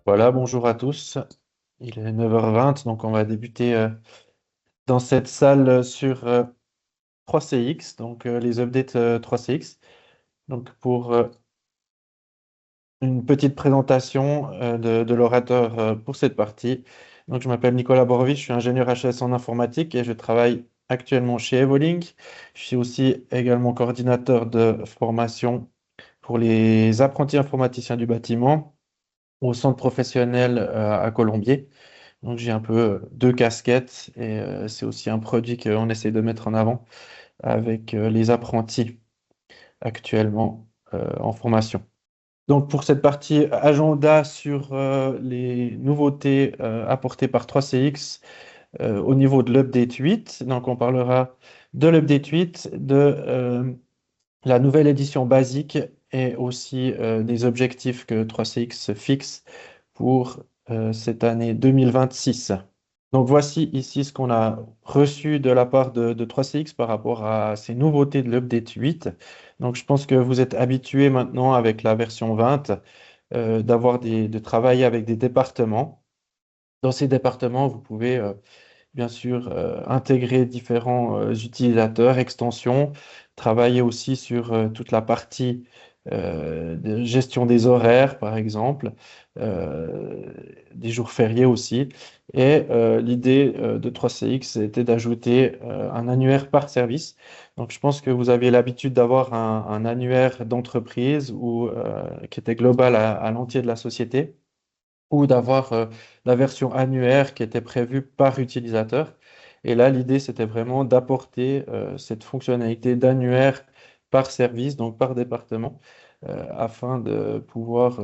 Voilà, bonjour à tous. Il est 9h20, donc on va débuter dans cette salle sur 3CX, donc les updates 3CX. Donc pour une petite présentation de l'orateur pour cette partie. Donc je m'appelle Nicolas Borovitch, je suis ingénieur HS en informatique et je travaille actuellement chez Evolink. Je suis aussi également coordinateur de formation pour les apprentis informaticiens du bâtiment au centre professionnel à Colombier. Donc j'ai un peu deux casquettes et c'est aussi un produit qu'on essaie de mettre en avant avec les apprentis actuellement en formation. Donc pour cette partie agenda sur les nouveautés apportées par 3CX au niveau de l'update 8, donc on parlera de l'update 8, de la nouvelle édition basique et aussi des objectifs que 3CX fixe pour cette année 2026. Donc voici ici ce qu'on a reçu de la part de 3CX par rapport à ces nouveautés de l'update 8. Donc je pense que vous êtes habitués maintenant avec la version 20 de travailler avec des départements. Dans ces départements, vous pouvez bien sûr intégrer différents utilisateurs, extensions, travailler aussi sur toute la partie de gestion des horaires, par exemple, euh, des jours fériés aussi. Et l'idée de 3CX était d'ajouter un annuaire par service. Donc, je pense que vous avez l'habitude d'avoir un annuaire d'entreprise ou qui était global à l'entier de la société ou d'avoir la version annuaire qui était prévue par utilisateur. Et là, l'idée, c'était vraiment d'apporter cette fonctionnalité d'annuaire par service, donc par département, afin de pouvoir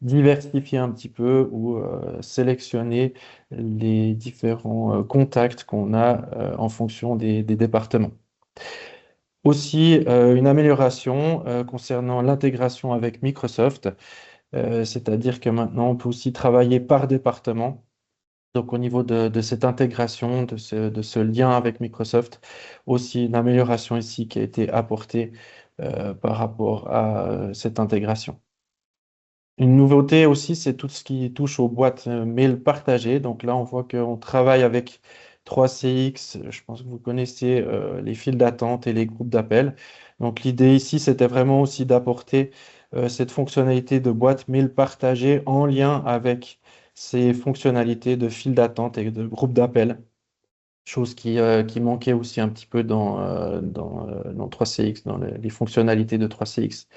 diversifier un petit peu ou sélectionner les différents contacts qu'on a en fonction des départements. Aussi, une amélioration concernant l'intégration avec Microsoft. C'est-à-dire que maintenant, on peut aussi travailler par département. Donc, au niveau de cette intégration, de ce lien avec Microsoft, aussi une amélioration ici qui a été apportée par rapport à cette intégration. Une nouveauté aussi, c'est tout ce qui touche aux boîtes mail partagées. Donc là, on voit qu'on travaille avec 3CX. Je pense que vous connaissez les files d'attente et les groupes d'appel. Donc l'idée ici, c'était vraiment aussi d'apporter cette fonctionnalité de boîte mail partagée en lien avec ces fonctionnalités de files d'attente et de groupes d'appel. Chose qui manquait aussi un petit peu dans 3CX, dans les fonctionnalités de 3CX.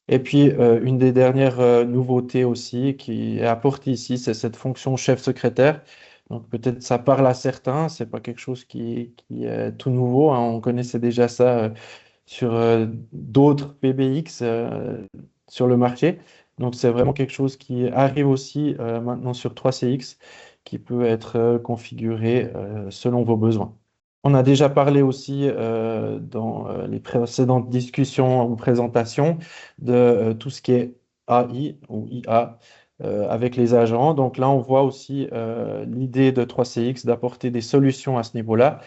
Et puis, une des dernières nouveautés aussi qui est apportée ici, c'est cette fonction chef-secrétaire. Donc, peut-être ça parle à certains, c'est pas quelque chose qui est tout nouveau, hein. On connaissait déjà ça sur d'autres PBX sur le marché. Donc, c'est vraiment quelque chose qui arrive aussi maintenant sur 3CX, qui peut être configuré selon vos besoins. On a déjà parlé aussi dans les précédentes discussions ou présentations de tout ce qui est AI ou IA avec les agents. Donc là, on voit aussi l'idée de 3CX d'apporter des solutions à ce niveau-là.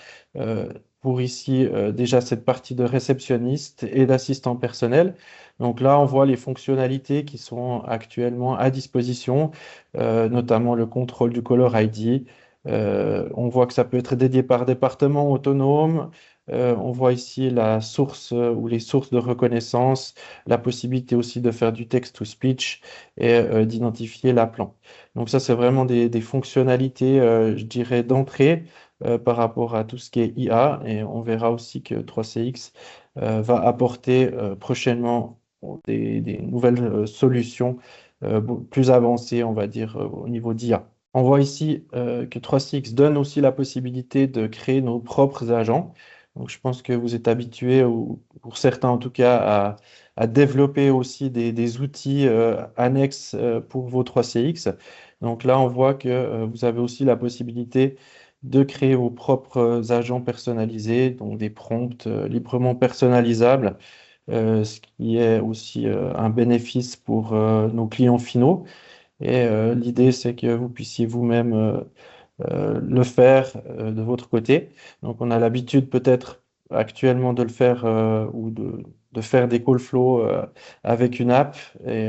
Pour ici, déjà cette partie de réceptionniste et d'assistant personnel. Donc là, on voit les fonctionnalités qui sont actuellement à disposition, notamment le contrôle du Caller ID. On voit que ça peut être dédié par département autonome. On voit ici la source ou les sources de reconnaissance, la possibilité aussi de faire du text-to-speech et d'identifier l'appelant. Donc ça, c'est vraiment des fonctionnalités, je dirais, d'entrée par rapport à tout ce qui est IA. Et on verra aussi que 3CX va apporter prochainement des nouvelles solutions plus avancées, on va dire, au niveau d'IA. On voit ici que 3CX donne aussi la possibilité de créer nos propres agents. Donc, je pense que vous êtes habitués, ou pour certains en tout cas, à développer aussi des outils annexes pour vos 3CX. Donc là, on voit que vous avez aussi la possibilité de créer vos propres agents personnalisés, donc des prompts librement personnalisables, ce qui est aussi un bénéfice pour nos clients finaux. Et l'idée, c'est que vous puissiez vous-même le faire de votre côté. Donc, on a l'habitude peut-être actuellement de le faire ou de faire des call flows avec une app et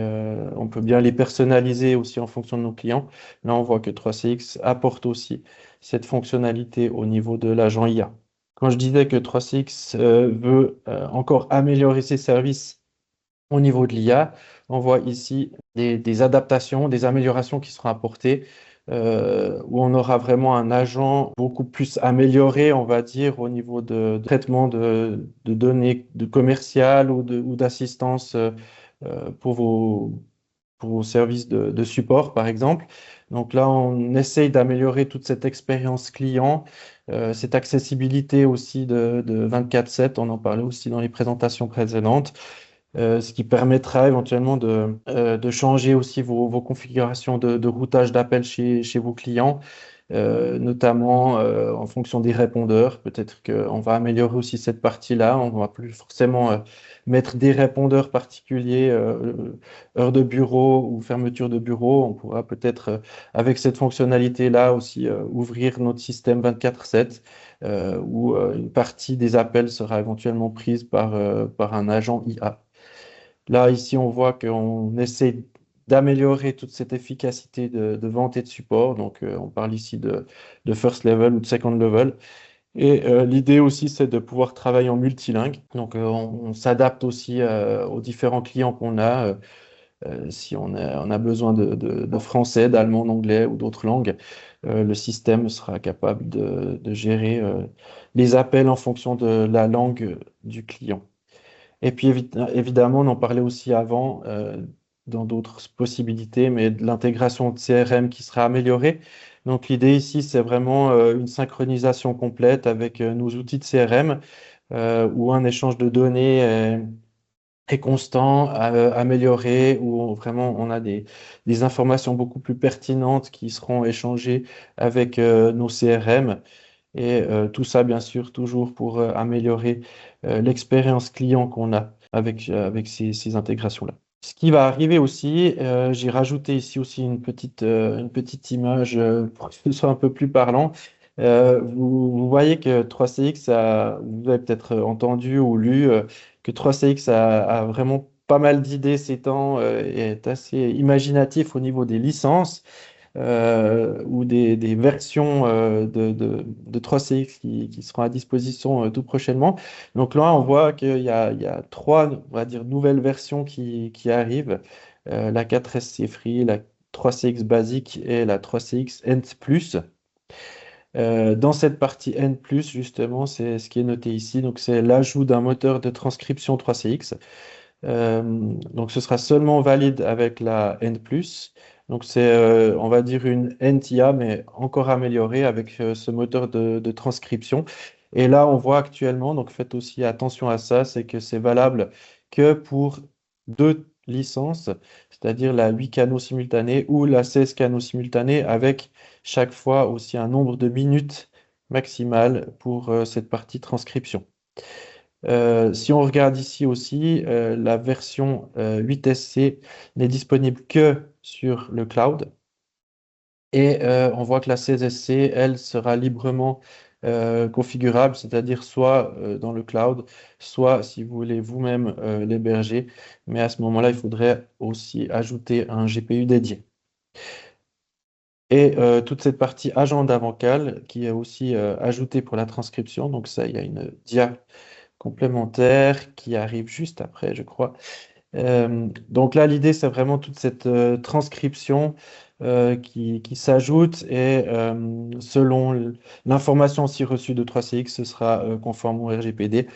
on peut bien les personnaliser aussi en fonction de nos clients. Là, on voit que 3CX apporte aussi cette fonctionnalité au niveau de l'agent IA. Quand je disais que 3CX veut encore améliorer ses services au niveau de l'IA, on voit ici des adaptations, des améliorations qui seront apportées, où on aura vraiment un agent beaucoup plus amélioré, on va dire, au niveau de traitement de données de commerciales ou d'assistance pour pour vos services de support, par exemple. Donc là, on essaye d'améliorer toute cette expérience client, cette accessibilité aussi de 24/7, on en parlait aussi dans les présentations précédentes, ce qui permettra éventuellement de changer aussi vos configurations de routage d'appel chez vos clients, notamment en fonction des répondeurs. Peut-être qu'on va améliorer aussi cette partie-là. On ne va plus forcément mettre des répondeurs particuliers, heures de bureau ou fermeture de bureau. On pourra peut-être, avec cette fonctionnalité-là, aussi ouvrir notre système 24/7, où une partie des appels sera éventuellement prise par un agent IA. Là, ici, on voit qu'on essaie d'améliorer toute cette efficacité de vente et de support. Donc, on parle ici de first level ou de second level. Et l'idée aussi, c'est de pouvoir travailler en multilingue. Donc, on s'adapte aussi aux différents clients qu'on a. Si on a besoin de français, d'allemand, d'anglais ou d'autres langues, le système sera capable de gérer les appels en fonction de la langue du client. Et puis évidemment, on en parlait aussi avant dans d'autres possibilités, mais de l'intégration de CRM qui sera améliorée. Donc l'idée ici, c'est vraiment une synchronisation complète avec nos outils de CRM où un échange de données est constant, amélioré, où vraiment on a des informations beaucoup plus pertinentes qui seront échangées avec nos CRM. Et tout ça, bien sûr, toujours pour améliorer l'expérience client qu'on a avec ces intégrations-là. Ce qui va arriver aussi, j'ai rajouté ici aussi une petite image pour que ce soit un peu plus parlant. Vous voyez que 3CX vous avez peut-être entendu ou lu que 3CX a vraiment pas mal d'idées ces temps et est assez imaginatif au niveau des licences ou des versions de 3CX qui seront à disposition tout prochainement. Donc là, on voit qu'il y a trois, on va dire, nouvelles versions qui arrivent. La 4SC Free, la 3CX basique et la 3CX End+. Dans cette partie N+, justement, c'est ce qui est noté ici. Donc, c'est l'ajout d'un moteur de transcription 3CX. Donc, ce sera seulement valide avec la N+. Donc, c'est, on va dire, une NTIA, mais encore améliorée avec ce moteur de transcription. Et là, on voit actuellement, donc faites aussi attention à ça, c'est que c'est valable que pour deux licences, c'est-à-dire la 8 canaux simultanés ou la 16 canaux simultanés, avec chaque fois aussi un nombre de minutes maximal pour cette partie transcription. Si on regarde ici aussi, la version 8SC n'est disponible que sur le cloud. Et on voit que la 16SC, elle, sera librement configurable, c'est-à-dire soit dans le cloud, soit si vous voulez vous-même l'héberger. Mais à ce moment-là, il faudrait aussi ajouter un GPU dédié. Et toute cette partie agenda vocal qui est aussi ajoutée pour la transcription. Donc ça, il y a une dia complémentaire qui arrive juste après, je crois. Donc là, l'idée, c'est vraiment toute cette transcription qui s'ajoute et selon l'information aussi reçue de 3CX, ce sera conforme au RGPD.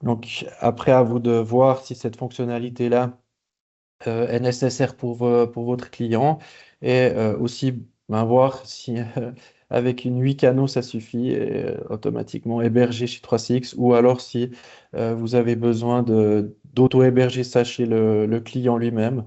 Donc après, à vous de voir si cette fonctionnalité-là est nécessaire pour votre client et aussi ben, voir si avec une 8 canaux ça suffit et automatiquement héberger chez 3CX ou alors si vous avez besoin d'auto-héberger ça chez le client lui-même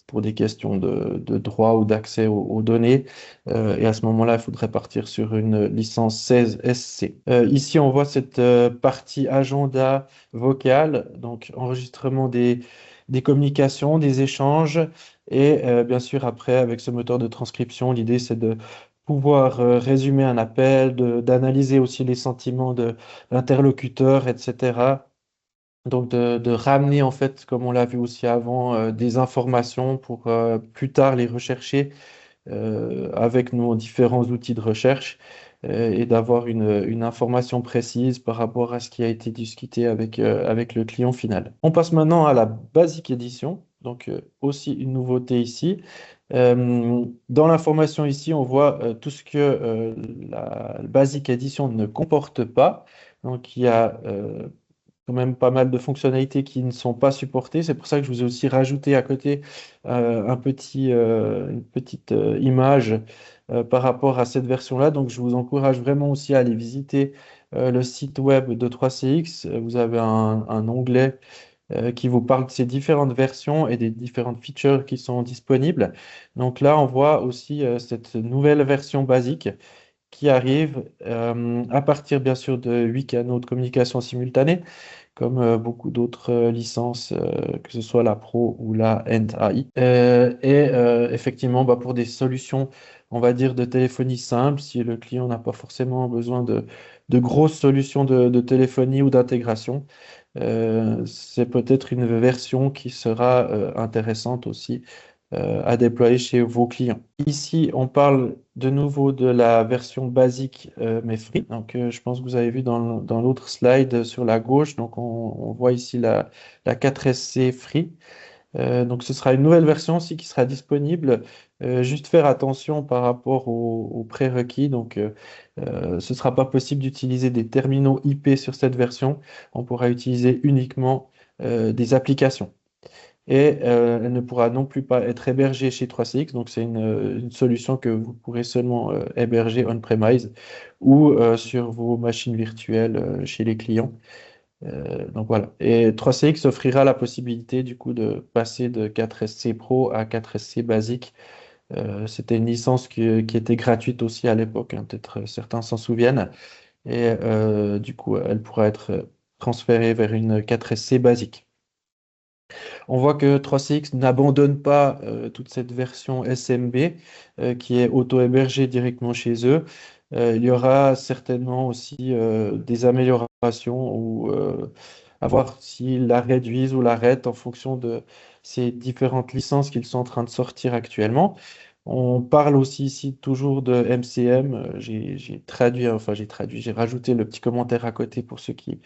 pour des questions de droit ou d'accès aux données. Et à ce moment-là, il faudrait partir sur une licence 16 SC. Ici, on voit cette partie agenda vocal, donc enregistrement des communications, des échanges. Et bien sûr, après, avec ce moteur de transcription, l'idée, c'est de pouvoir résumer un appel, d'analyser aussi les sentiments de l'interlocuteur, etc. Donc de ramener en fait, comme on l'a vu aussi avant, des informations pour plus tard les rechercher avec nos différents outils de recherche et d'avoir une information précise par rapport à ce qui a été discuté avec le client final. On passe maintenant à la Basic Edition, donc aussi une nouveauté ici. Dans l'information ici, on voit tout ce que la Basic Edition ne comporte pas. Donc il y a quand même pas mal de fonctionnalités qui ne sont pas supportées. C'est pour ça que je vous ai aussi rajouté à côté une petite image par rapport à cette version-là. Donc, je vous encourage vraiment aussi à aller visiter le site web de 3CX. Vous avez un onglet qui vous parle de ces différentes versions et des différentes features qui sont disponibles. Donc là, on voit aussi cette nouvelle version basique qui arrive à partir bien sûr de 8 canaux de communication simultanés comme beaucoup d'autres licences, que ce soit la Pro ou la End-AI. Effectivement, bah, pour des solutions, on va dire, de téléphonie simple, si le client n'a pas forcément besoin de grosses solutions de téléphonie ou d'intégration, c'est peut-être une version qui sera intéressante aussi à déployer chez vos clients. Ici, on parle de nouveau de la version basique mais free. Donc, je pense que vous avez vu dans l'autre slide sur la gauche. Donc, on voit ici la 4SC free. Donc, ce sera une nouvelle version aussi qui sera disponible. Juste faire attention par rapport aux prérequis. Donc, ce ne sera pas possible d'utiliser des terminaux IP sur cette version. On pourra utiliser uniquement des applications. Et elle ne pourra non plus pas être hébergée chez 3CX. Donc, c'est une solution que vous pourrez seulement héberger on-premise ou sur vos machines virtuelles chez les clients. Donc voilà. Et 3CX offrira la possibilité du coup de passer de 4SC Pro à 4SC basique. C'était une licence qui était gratuite aussi à l'époque, hein, peut-être certains s'en souviennent. Et du coup, elle pourra être transférée vers une 4SC basique. On voit que 3CX n'abandonne pas toute cette version SMB qui est auto-hébergée directement chez eux. Il y aura certainement aussi des améliorations ou à voir s'ils la réduisent ou l'arrêtent en fonction de ces différentes licences qu'ils sont en train de sortir actuellement. On parle aussi ici toujours de MCM. J'ai traduit, enfin j'ai traduit, j'ai rajouté le petit commentaire à côté pour ceux qui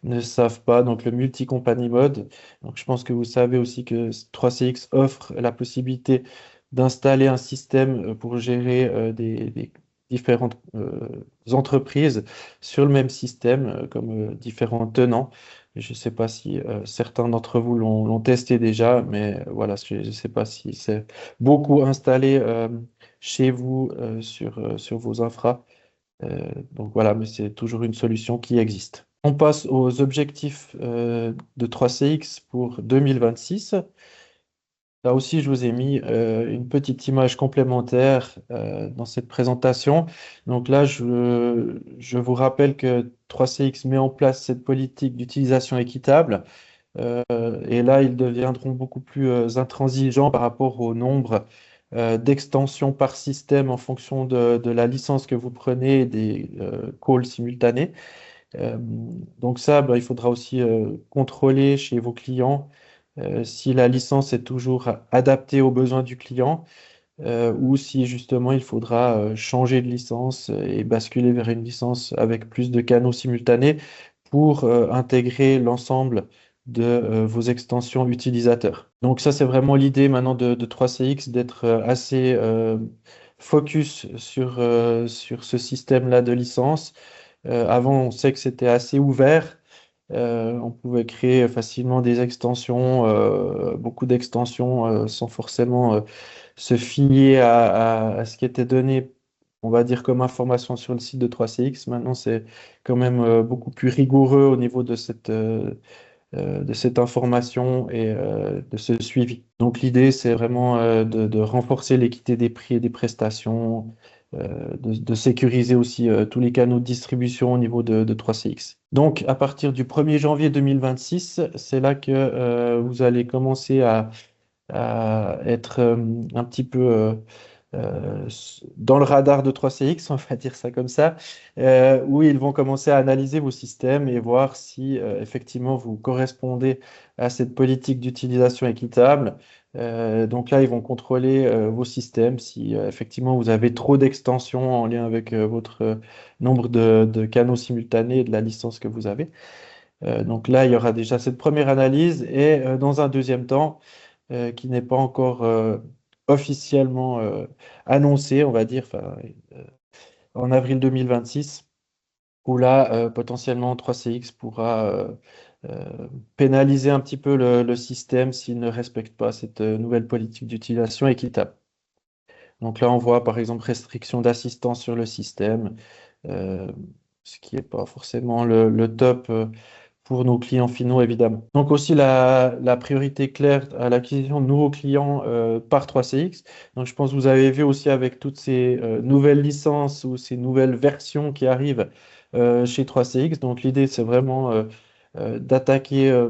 ne savent pas. Donc le multi-company mode. Donc je pense que vous savez aussi que 3CX offre la possibilité d'installer un système pour gérer des différentes entreprises sur le même système, comme différents tenants. Je ne sais pas si certains d'entre vous l'ont testé déjà, mais voilà, je ne sais pas si c'est beaucoup installé chez vous sur vos infras. Donc voilà, mais c'est toujours une solution qui existe. On passe aux objectifs de 3CX pour 2026. Là aussi, je vous ai mis une petite image complémentaire dans cette présentation. Donc là, je vous rappelle que 3CX met en place cette politique d'utilisation équitable. Et là, ils deviendront beaucoup plus intransigeants par rapport au nombre d'extensions par système en fonction de la licence que vous prenez et des calls simultanés. Euh, donc ça, bah, il faudra aussi contrôler chez vos clients si la licence est toujours adaptée aux besoins du client ou si justement il faudra changer de licence et basculer vers une licence avec plus de canaux simultanés pour intégrer l'ensemble de vos extensions utilisateurs. Donc ça, c'est vraiment l'idée maintenant de 3CX d'être assez focus sur ce système-là de licence. Avant, on sait que c'était assez ouvert. On pouvait créer facilement des extensions, beaucoup d'extensions, sans forcément se fier à ce qui était donné, on va dire, comme information sur le site de 3CX. Maintenant, c'est quand même beaucoup plus rigoureux au niveau de cette information et de ce suivi. Donc l'idée, c'est vraiment de renforcer l'équité des prix et des prestations, de sécuriser aussi tous les canaux de distribution au niveau de 3CX. Donc à partir du 1er janvier 2026, c'est là que vous allez commencer à être un petit peu dans le radar de 3CX, on va dire ça comme ça, où ils vont commencer à analyser vos systèmes et voir si effectivement vous correspondez à cette politique d'utilisation équitable. Donc là, ils vont contrôler vos systèmes si effectivement vous avez trop d'extensions en lien avec votre nombre de canaux simultanés et de la licence que vous avez. Donc là, il y aura déjà cette première analyse et dans un deuxième temps, qui n'est pas encore officiellement annoncé, on va dire, enfin, en avril 2026, où là, potentiellement, 3CX pourra pénaliser un petit peu le système s'il ne respecte pas cette nouvelle politique d'utilisation équitable. Donc là, on voit par exemple restriction d'assistance sur le système, euh, ce qui n'est pas forcément le top pour nos clients finaux, évidemment. Donc aussi la priorité claire à l'acquisition de nouveaux clients par 3CX. Donc je pense que vous avez vu aussi avec toutes ces nouvelles licences ou ces nouvelles versions qui arrivent chez 3CX. Donc l'idée, c'est vraiment d'attaquer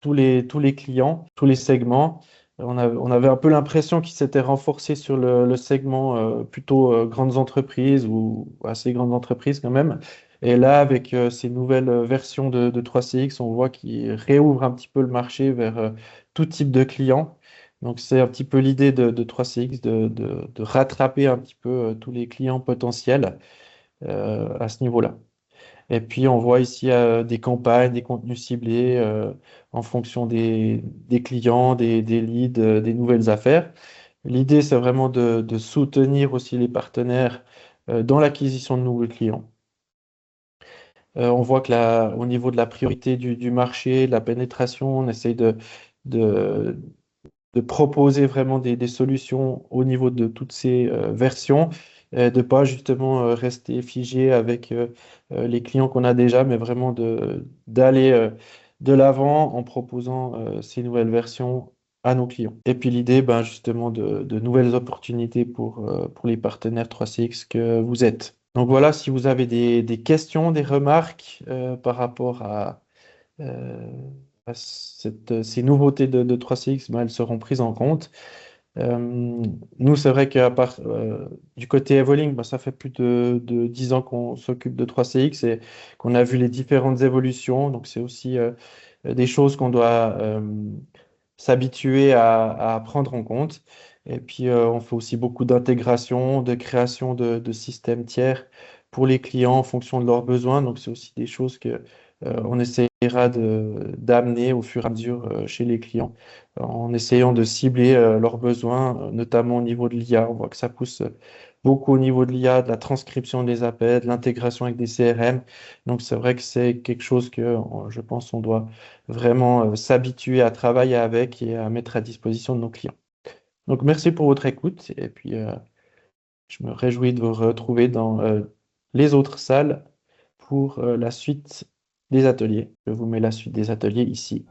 tous les clients, tous les segments. On avait un peu l'impression qu'il s'était renforcé sur le segment plutôt grandes entreprises ou assez grandes entreprises quand même. Et là, avec ces nouvelles versions de 3CX, on voit qu'il réouvre un petit peu le marché vers tout type de clients. Donc c'est un petit peu l'idée de 3CX de rattraper un petit peu tous les clients potentiels à ce niveau-là. Et puis, on voit ici des campagnes, des contenus ciblés en fonction des clients, des leads, des nouvelles affaires. L'idée, c'est vraiment de soutenir aussi les partenaires dans l'acquisition de nouveaux clients. On voit que au niveau de la priorité du marché, de la pénétration, on essaye de, de proposer vraiment des solutions au niveau de toutes ces versions, de pas justement rester figé avec les clients qu'on a déjà, mais vraiment d'aller de l'avant en proposant ces nouvelles versions à nos clients. Et puis l'idée, ben, justement, de nouvelles opportunités pour les partenaires 3CX que vous êtes. Donc voilà, si vous avez des questions, des remarques par rapport euh, ces nouveautés de 3CX, ben, elles seront prises en compte. Nous, c'est vrai qu'à part du côté Evolink, ben, ça fait plus de 10 ans qu'on s'occupe de 3CX et qu'on a vu les différentes évolutions. Donc, c'est aussi des choses qu'on doit s'habituer à prendre en compte. Et puis, on fait aussi beaucoup d'intégration, de création de systèmes tiers pour les clients en fonction de leurs besoins. Donc, c'est aussi des choses que on essaiera d'amener au fur et à mesure chez les clients, en essayant de cibler leurs besoins, notamment au niveau de l'IA. On voit que ça pousse beaucoup au niveau de l'IA, de la transcription des appels, de l'intégration avec des CRM. Donc, c'est vrai que c'est quelque chose que je pense on doit vraiment s'habituer à travailler avec et à mettre à disposition de nos clients. Donc, merci pour votre écoute et puis je me réjouis de vous retrouver dans les autres salles pour la suite des ateliers. Je vous mets la suite des ateliers ici.